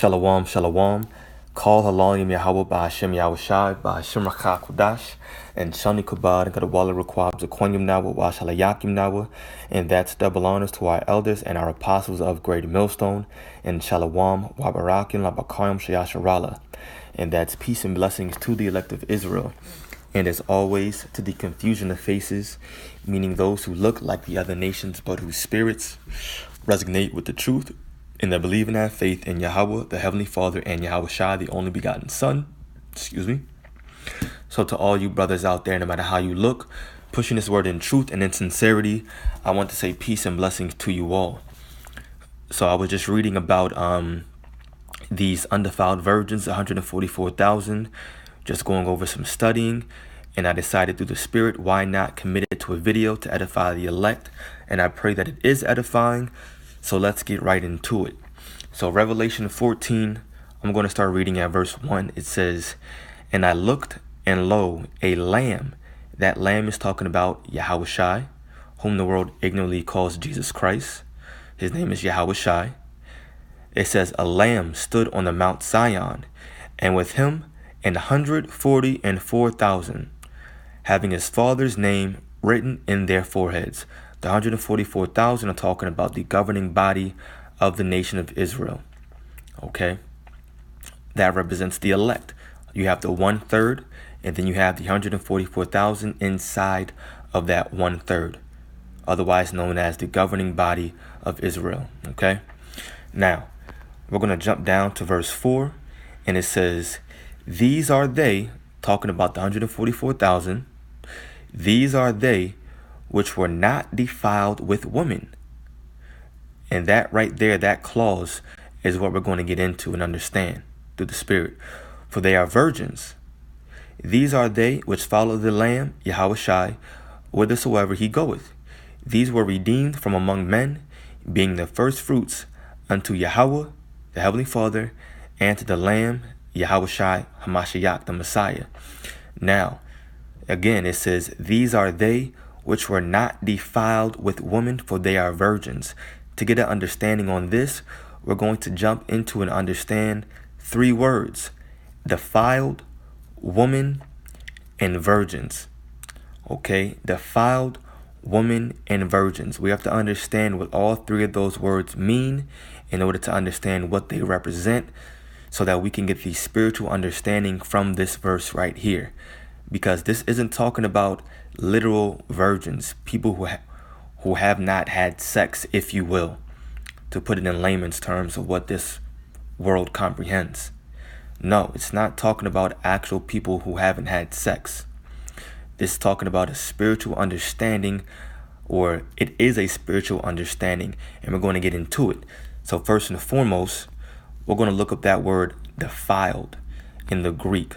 Shalom, shalom. Call Halayim Yahweh Ba'Hashem Yahushai Ba'Hashem Rakha Kudash and Shani Kubad and Kadawala Requab Zaquanyum Nawa Washalayakim Nawa. And that's double honors to our elders and our apostles of Great Millstone and Shalom Wabarakin Labakayim Shayasharala. And that's peace and blessings to the elect of Israel. And as always, to the confusion of faces, meaning those who look like the other nations but whose spirits resonate with the truth, and that believe and have faith in Yahweh, the Heavenly Father, and Yahushua, the only begotten Son. So to all you brothers out there, no matter how you look, pushing this word in truth and in sincerity, I want to say peace and blessings to you all. So I was just reading about these undefiled virgins, 144,000, just going over some studying, and I decided through the Spirit, why not commit it to a video to edify the elect, and I pray that it is edifying. So let's get right into it. So Revelation 14, I'm going to start reading at verse 1. It says, "And I looked, and lo, a lamb." That lamb is talking about Yahushai, whom the world ignorantly calls Jesus Christ. His name is Yahushai. It says, "A lamb stood on the Mount Zion, and with him 144,000, having his father's name written in their foreheads." The 144,000 are talking about the governing body of the nation of Israel. Okay? That represents the elect. You have the 1/3, and then you have the 144,000 inside of that 1/3, otherwise known as the governing body of Israel. Okay? Now, we're going to jump down to verse 4, and it says, "These are they," talking about the 144,000, "these are they which were not defiled with women." And that right there, that clause, is what we're going to get into and understand through the Spirit. "For they are virgins. These are they which follow the Lamb, Yahushai, whithersoever he goeth. These were redeemed from among men, being the first fruits unto Yahweh, the Heavenly Father, and to the Lamb, Yahushai, Hamashiach, the Messiah." Now, again, it says, "These are they which were not defiled with women, for they are virgins." To get an understanding on this, we're going to jump into and understand 3 words: defiled, woman, and virgins. Okay, defiled, woman, and virgins. We have to understand what all 3 of those words mean in order to understand what they represent, so that we can get the spiritual understanding from this verse right here. Because this isn't talking about literal virgins, people who have not had sex, if you will, to put it in layman's terms of what this world comprehends. No, it's not talking about actual people who haven't had sex. This is talking about a spiritual understanding, or it is a spiritual understanding, and we're going to get into it. So first and foremost, we're going to look up that word defiled in the Greek.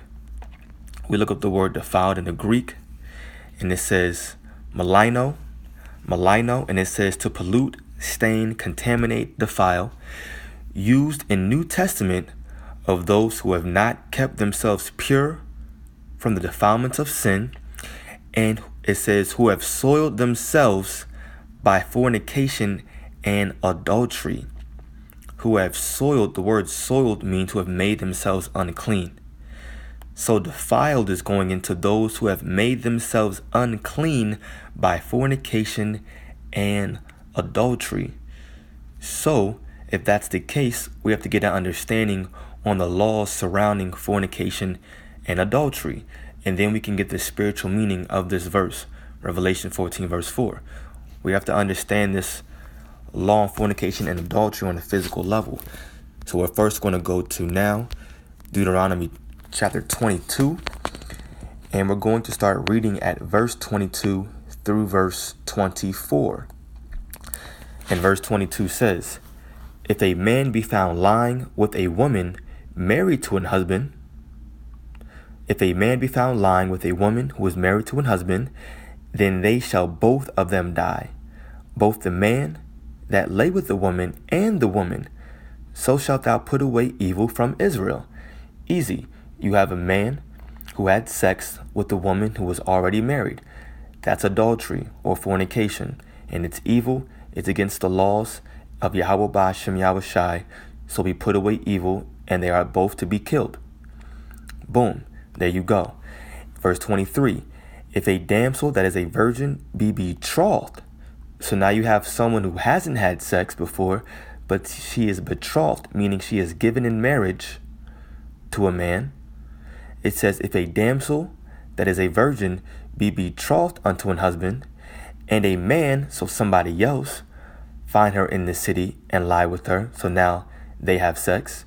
We look up the word defiled in the Greek, and it says malino, and it says to pollute, stain, contaminate, defile, used in New Testament of those who have not kept themselves pure from the defilements of sin, and it says who have soiled themselves by fornication and adultery. Who have soiled, the word soiled means to have made themselves unclean. So defiled is going into those who have made themselves unclean by fornication and adultery. So if that's the case, we have to get an understanding on the laws surrounding fornication and adultery. And then we can get the spiritual meaning of this verse, Revelation 14 verse 4. We have to understand this law on fornication and adultery on a physical level. So we're first going to go to now Deuteronomy chapter 22, and we're going to start reading at verse 22 through verse 24. And verse 22 says, "If a man be found lying with a woman married to an husband, if a man be found lying with a woman who is married to an husband, then they shall both of them die, both the man that lay with the woman and the woman. So shalt thou put away evil from Israel." Easy. You have a man who had sex with a woman who was already married. That's adultery or fornication, and it's evil. It's against the laws of Yahweh Ba'Hashem Yahushai. So we put away evil and they are both to be killed. Boom. There you go. Verse 23. If a damsel that is a virgin be betrothed. So now you have someone who hasn't had sex before, but she is betrothed, meaning she is given in marriage to a man. It says, if a damsel that is a virgin be betrothed unto an husband, and a man, so somebody else, find her in the city and lie with her, so now they have sex,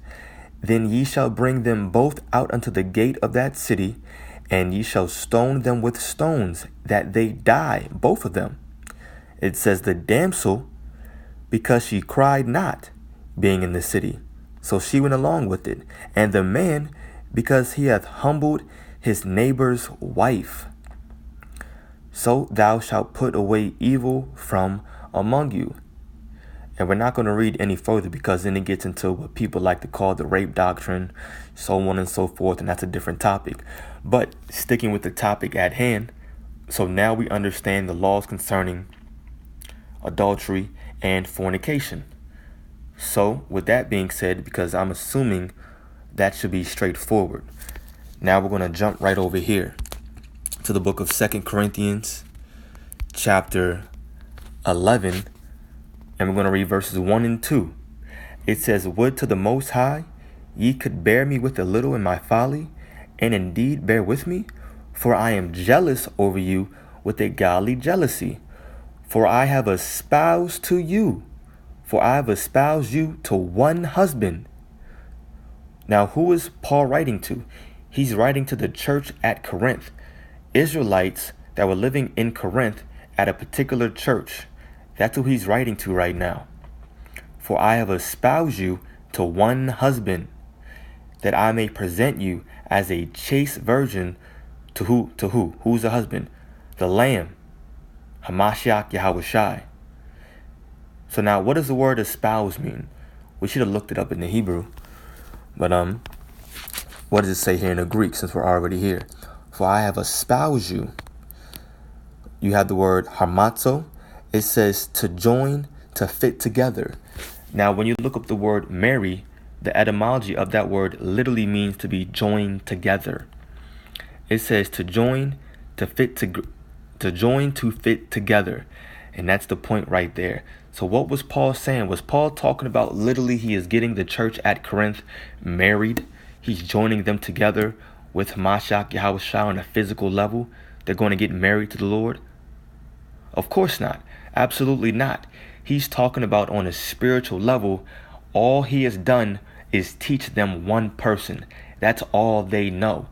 then ye shall bring them both out unto the gate of that city, and ye shall stone them with stones, that they die, both of them. It says the damsel, because she cried not, being in the city, so she went along with it, and the man, because he hath humbled his neighbor's wife. So thou shalt put away evil from among you. And we're not going to read any further, because then it gets into what people like to call the rape doctrine, so on and so forth, and that's a different topic. But sticking with the topic at hand, so now we understand the laws concerning adultery and fornication. So with that being said, because I'm assuming that should be straightforward, now we're going to jump right over here to the book of 2 Corinthians chapter 11, and we're going to read verses 1 and 2. It says, would to the Most High ye could bear me with a little in my folly, and indeed bear with me, for I am jealous over you with a godly jealousy. For I have espoused to you, for I have espoused you to one husband. Now, who is Paul writing to? He's writing to the church at Corinth, Israelites that were living in Corinth at a particular church. That's who he's writing to right now. For I have espoused you to one husband, that I may present you as a chaste virgin to who? To who? Who's the husband? The Lamb, Hamashiach Yahushai. So now, what does the word espouse mean? We should have looked it up in the Hebrew. But what does it say here in the Greek, since we're already here? For I have espoused you. You have the word harmazo. It says to join, to fit together. Now, when you look up the word marry, the etymology of that word literally means to be joined together. It says to join, to fit to join, to fit together. And that's the point right there. So what was Paul saying? Was Paul talking about literally he is getting the church at Corinth married? He's joining them together with Hamashiach Yahushua on a physical level. They're going to get married to the Lord? Of course not. Absolutely not. He's talking about on a spiritual level. All he has done is teach them one person. That's all they know.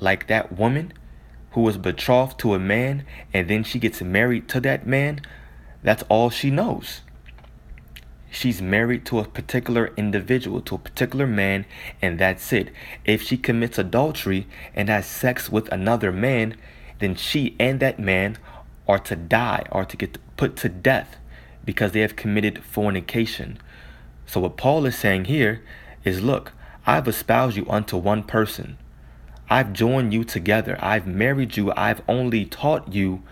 Like that woman who was betrothed to a man and then she gets married to that man. That's all she knows. She's married to a particular individual, to a particular man, and that's it. If she commits adultery and has sex with another man, then she and that man are to die, or to get put to death, because they have committed fornication. So what Paul is saying here is, look, I've espoused you unto one person. I've joined you together. I've married you. I've only taught you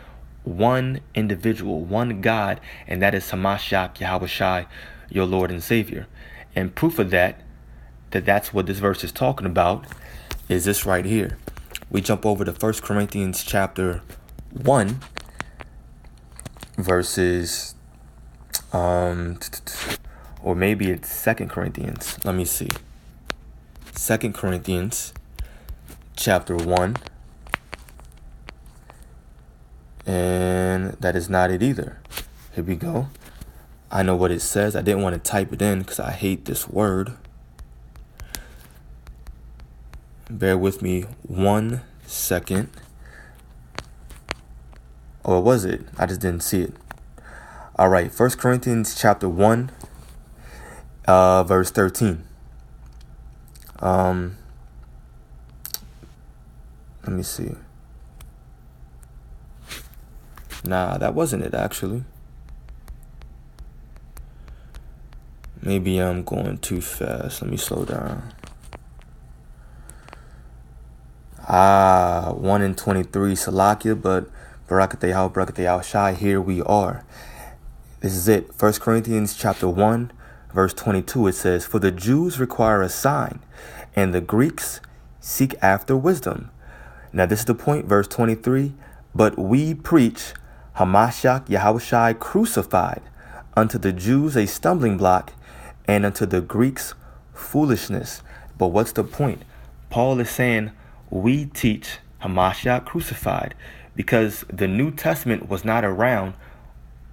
one individual, one God, and that is Hamashiach Yahushai, your Lord and Savior. And proof of that's what this verse is talking about, is this right here. We jump over to 1 Corinthians chapter 1, verses, or maybe it's 2 Corinthians. Let me see. 2 Corinthians chapter 1. And that is not it either. Here we go. I know what it says. I didn't want to type it in because I hate this word. Bear with me 1 second. Or was it? I just didn't see it. All right. 1 Corinthians chapter 1, verse 13. Let me see. Nah, that wasn't it, actually. Maybe I'm going too fast. Let me slow down. 1 and 23, Salakia, but Barakatayah Shai, here we are. This is it. 1 Corinthians chapter 1, verse 22, it says, "For the Jews require a sign, and the Greeks seek after wisdom." Now this is the point, verse 23, "But we preach Hamashiach Yahushai crucified, unto the Jews a stumbling block, and unto the Greeks foolishness." But what's the point? Paul is saying we teach Hamashiach crucified because the New Testament was not around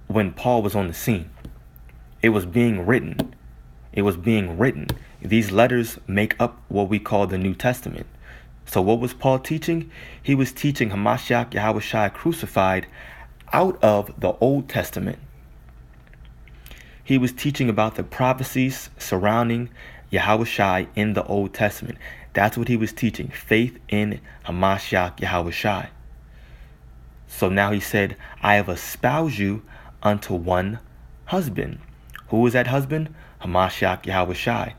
when Paul was on the scene. It was being written. It was being written. These letters make up what we call the New Testament. So what was Paul teaching? He was teaching Hamashiach Yahushai crucified out of the Old Testament. He was teaching about the prophecies surrounding Yahushai in the Old Testament. That's what he was teaching, faith in Hamashiach Yahushai. So now he said, "I have espoused you unto one husband." Who is that husband? Hamashiach Yahushai.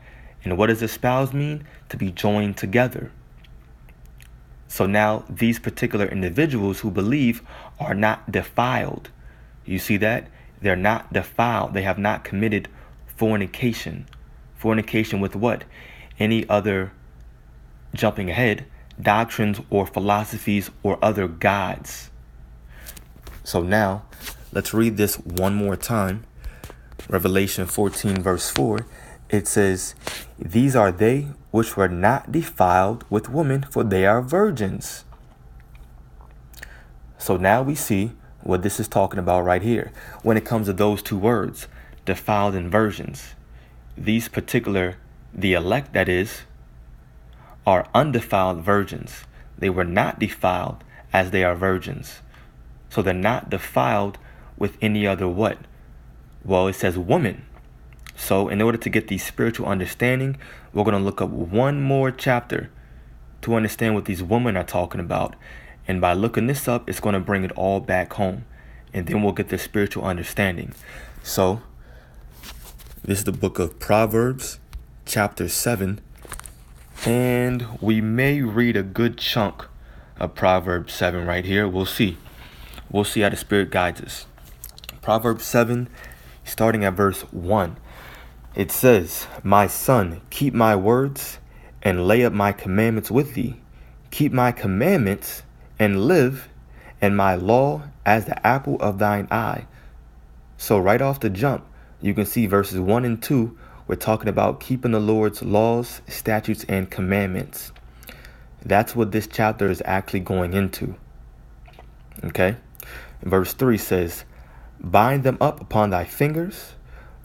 And what does espouse mean? To be joined together. So now these particular individuals who believe are not defiled. You see that? They're not defiled. They have not committed fornication. Fornication with what? Any other, jumping ahead, doctrines or philosophies or other gods. So now let's read this one more time. Revelation 14 verse 4. It says, "These are they which were not defiled with woman, for they are virgins." So now we see what this is talking about right here. When it comes to those two words, defiled and virgins, these particular, the elect that is, are undefiled virgins. They were not defiled as they are virgins. So they're not defiled with any other what? Well, it says woman. So in order to get the spiritual understanding, we're going to look up one more chapter to understand what these women are talking about. And by looking this up, it's going to bring it all back home. And then we'll get the spiritual understanding. So this is the book of Proverbs, chapter 7. And we may read a good chunk of Proverbs 7 right here. We'll see. We'll see how the Spirit guides us. Proverbs 7, starting at verse 1. It says, "My son, keep my words and lay up my commandments with thee. Keep my commandments and live, and my law as the apple of thine eye." So right off the jump, you can see verses 1 and 2, we're talking about keeping the Lord's laws, statutes, and commandments. That's what this chapter is actually going into. Okay? Verse 3 says, "Bind them up upon thy fingers,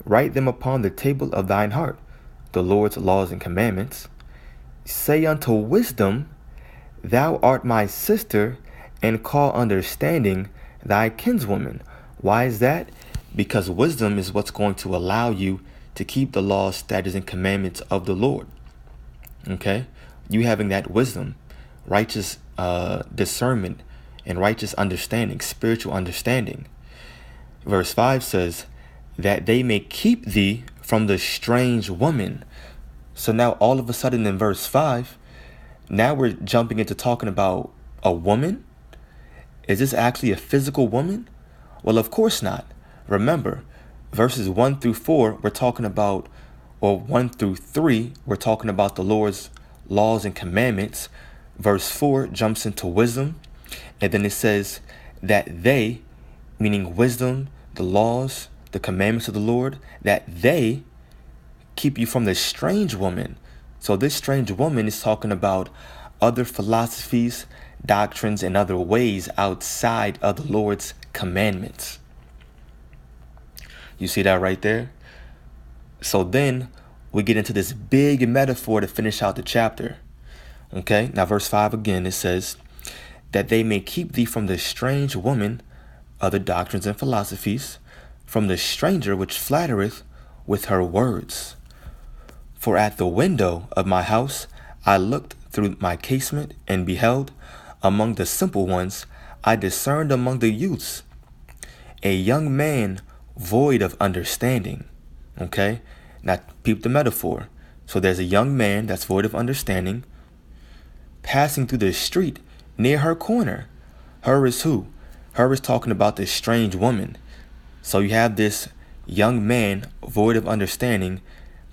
write them upon the table of thine heart, the Lord's laws and commandments. Say unto wisdom, thou art my sister, and call understanding thy kinswoman." Why is that? Because wisdom is what's going to allow you to keep the laws, statutes, and commandments of the Lord. Okay? You having that wisdom, righteous discernment, and righteous understanding, spiritual understanding. Verse 5 says, "That they may keep thee from the strange woman." So now all of a sudden in verse 5, now we're jumping into talking about a woman. Is this actually a physical woman? Well, of course not. Remember, verses 1 through 4, we're talking about, or 1 through 3, we're talking about the Lord's laws and commandments. Verse 4 jumps into wisdom. And then it says that they, meaning wisdom, the laws, the commandments of the Lord, that they keep you from the strange woman. So this strange woman is talking about other philosophies, doctrines, and other ways outside of the Lord's commandments. You see that right there? So then we get into this big metaphor to finish out the chapter. Okay, now verse 5 again, it says, "That they may keep thee from the strange woman, other doctrines and philosophies, from the stranger which flattereth with her words. For at the window of my house I looked through my casement, and beheld, among the simple ones, I discerned among the youths a young man void of understanding." Okay, now peep the metaphor. So there's a young man that's void of understanding passing through the street near her corner. Her is who? Her is talking about this strange woman. So you have this young man, void of understanding,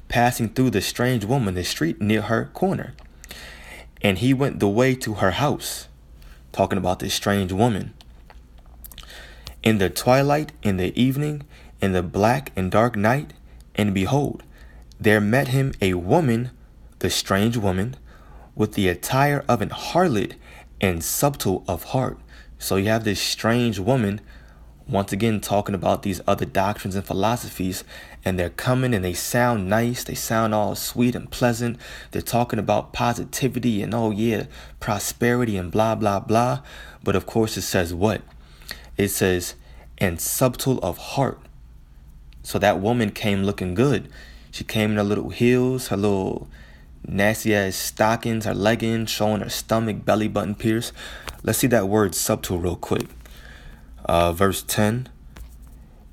passing through the strange woman the street near her corner. And he went the way to her house, talking about this strange woman. In the twilight, in the evening, in the black and dark night, and behold, there met him a woman, the strange woman, with the attire of an harlot and subtle of heart. So you have this strange woman, once again talking about these other doctrines and philosophies, and they're coming and they sound nice, they sound all sweet and pleasant. They're talking about positivity and, oh yeah, prosperity and blah blah blah. But of course it says what? It says, and subtle of heart. So that woman came looking good. She came in her little heels, her little nasty ass stockings, her leggings, showing her stomach, belly button pierced. Let's see that word subtle real quick. Verse 10.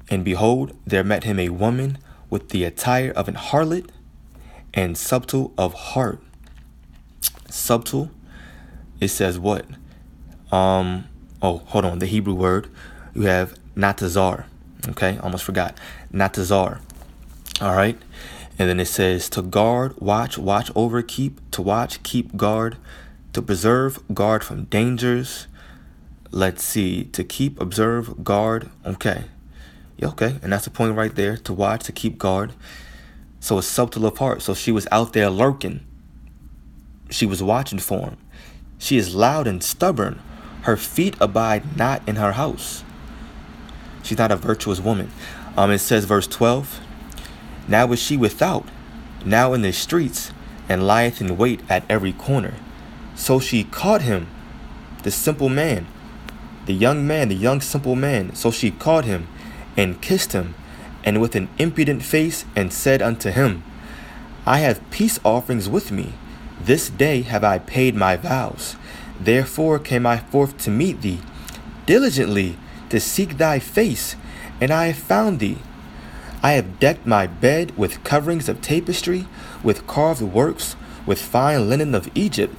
And behold, there met him a woman with the attire of an harlot and subtle of heart. Subtle, it says what? Oh, hold on. The Hebrew word, you have natazar. Okay, almost forgot. Natazar. All right. And then it says to guard, watch, watch over, keep, to watch, keep, guard, to preserve, guard from dangers. Let's see, to keep, observe, guard. Okay. Yeah, okay. And that's the point right there. To watch, to keep guard. So it's subtle of heart. So she was out there lurking. She was watching for him. She is loud and stubborn. Her feet abide not in her house. She's not a virtuous woman. It says verse 12. Now is she without, now in the streets, and lieth in wait at every corner. So she caught him, the simple man, the young simple man. So she caught him, and kissed him, and with an impudent face, and said unto him, I have peace offerings with me. This day have I paid my vows. Therefore came I forth to meet thee, diligently to seek thy face, and I have found thee. I have decked my bed with coverings of tapestry, with carved works, with fine linen of Egypt.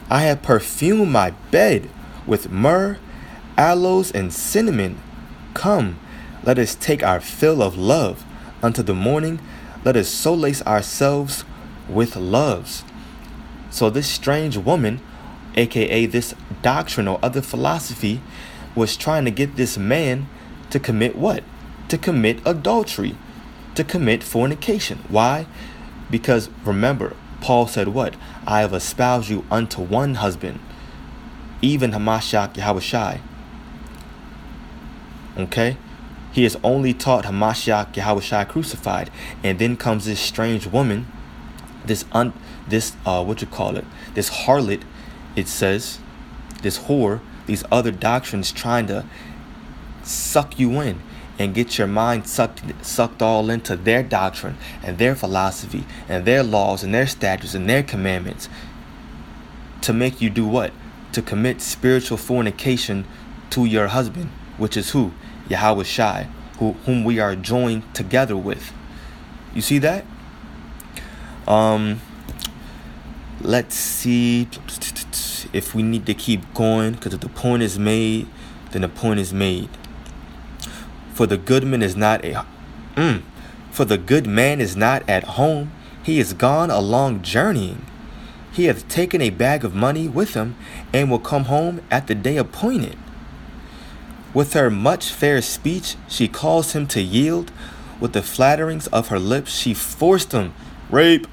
I have perfumed my bed with myrrh, aloes, and cinnamon. Come, let us take our fill of love. Unto the morning, let us solace ourselves with loves. So this strange woman, aka this doctrine or other philosophy, was trying to get this man to commit what? To commit adultery, to commit fornication. Why? Because remember, Paul said what? I have espoused you unto one husband, even Hamashiach Yahushai. Okay? He has only taught Hamashiach Yahushai crucified. And then comes this strange woman, this harlot, it says, this whore, these other doctrines trying to suck you in and get your mind sucked all into their doctrine and their philosophy and their laws and their statutes and their commandments to make you do what? To commit spiritual fornication to your husband, which is who? Yahushai, whom we are joined together with. You see that? Let's see if we need to keep going, because if the point is made, then the point is made. For the good man is not at home. He is gone along journeying. He hath taken a bag of money with him, and will come home at the day appointed. With her much fair speech, she caused him to yield. With the flatterings of her lips, she forced him. Rape.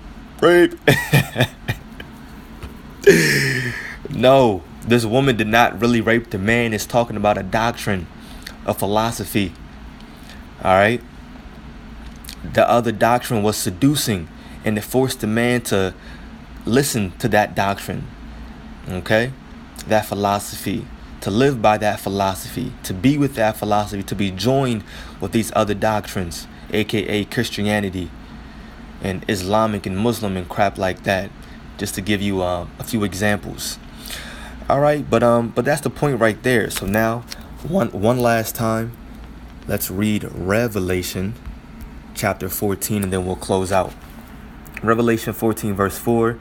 No, this woman did not really rape the man. It's talking about a doctrine, a philosophy. All right. The other doctrine was seducing, and it forced the man to listen to that doctrine. Okay. That philosophy, to live by that philosophy, to be with that philosophy, to be joined with these other doctrines, aka Christianity and Islamic and Muslim and crap like that, just to give you a few examples. All right, but that's the point right there. So now, one last time, let's read Revelation chapter 14, and then we'll close out. Revelation 14 verse 4,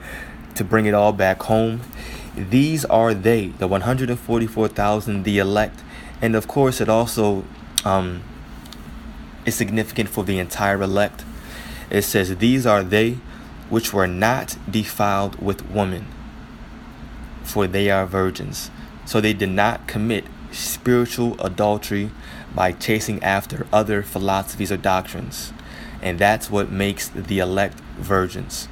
to bring it all back home. These are they, the 144,000, the elect. And of course, it also is significant for the entire elect. It says, these are they which were not defiled with woman, for they are virgins. So they did not commit spiritual adultery by chasing after other philosophies or doctrines. And that's what makes the elect virgins.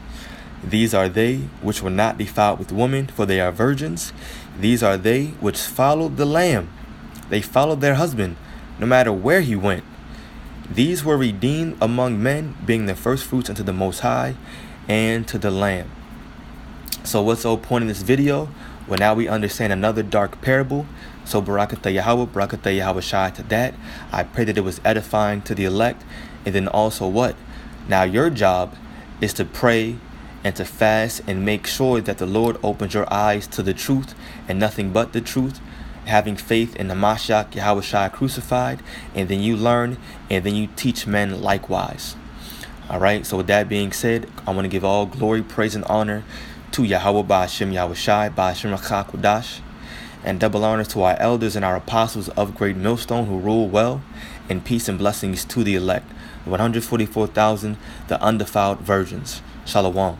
These are they which were not defiled with woman, for they are virgins. These are they which followed the Lamb. They followed their husband, no matter where he went. These were redeemed among men, being the first fruits unto the Most High and to the Lamb. So what's the whole point in this video? Well, now we understand another dark parable. So Barakatah Yahweh, Barakatah Yahweh Shai to that. I pray that it was edifying to the elect. And then also what? Now your job is to pray and to fast and make sure that the Lord opens your eyes to the truth and nothing but the truth, having faith in the Mashiach Yahweh Shai crucified, and then you learn and then you teach men likewise. All right, so with that being said, I want to give all glory, praise, and honor to Yahweh Ba'ashem Yahweh Shai, Ba'ashem Kodash, and double honors to our elders and our apostles of Great Millstone who rule well, and peace and blessings to the elect, 144,000, the undefiled virgins. Shalom.